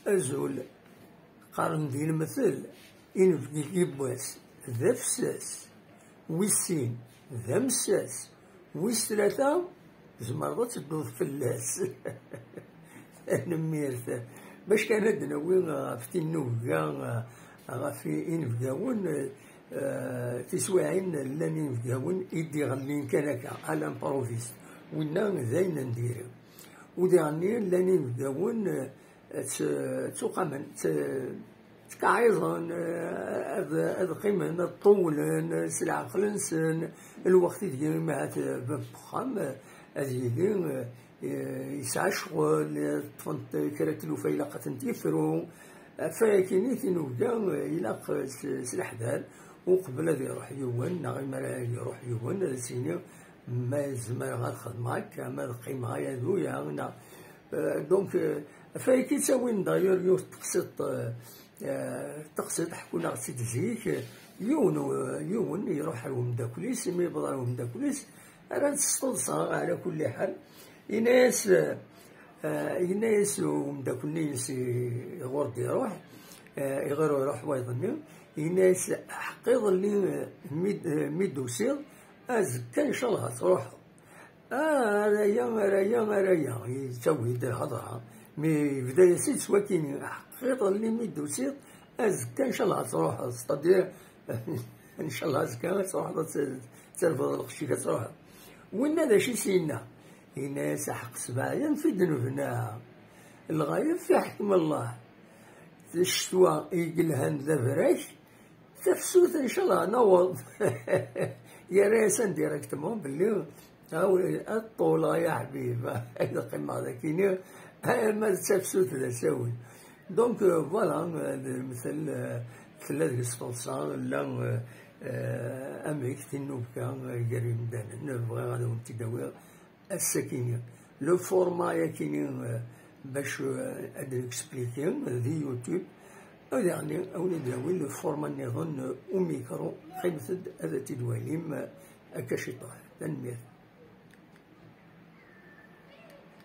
أزول قارن دي المثل إن في يبواس ذا فساس ويسين ذا مساس ويس ثلاثة زمرضة تدوض فلاس. نميرت باش كانت نوي في النوفا في إنفقاون تسواعين لاني نفقاون إدي غلين كانكا على امبروفيست ونا ذاين نديرو ودي غني لاني نفقاون تقامن تكعيظن هذا قيمة طولن سلعقلنسن الوقت ديال معات بخام هذه يسعى شغل طفنت كرات الوفا تنتيفرو فكيني تنوجا إلا سلحدال وقبل هذا يروح يوان نغي يروح يوان سيني ما زمر غاد خدمك ما القيمة يدويا دونك فكي تساوي داير يو تقصد حكونا غسيت زيك يون يروح ومداكليس مي يبضع ومداكليس راه تستوصى على كل حال يناس ومداكلنيس يغورد يروح يغيرو يروح وايضا يناس حقيض اللي ميدوسير أزكى إن شاء الله تروح رايا يسوي الهضرة مي بداية سيت سواكين حقيقة اللي ميدوسير أزكى إن شاء الله تروح ستادير إن شاء الله أزكى تروح ترفض الخشيكة تروح وين هذا شي سينا الناس حق سبعين في ذنوبنا الغاية في حكم الله الشتوى يقلهن ذا فريش تفسوت إن شاء الله نوض يا راسا ديريكتمون باللي الطولة يا حبيب هذا قيمة ذاكيني ما تفسوت ذا ساوي دونك فوالا مثل ثلاث السطوصان لا أمريك تنوبكا قريب دانا نبغي غادا ونتداوي السكينة لو فورما يكيني باش ادري اكسبليكي ذي يوتيوب يعني او نداوي لو فورما نظن او ميكرو خيمثد هذا تدواليم اكاشي طاح تنمير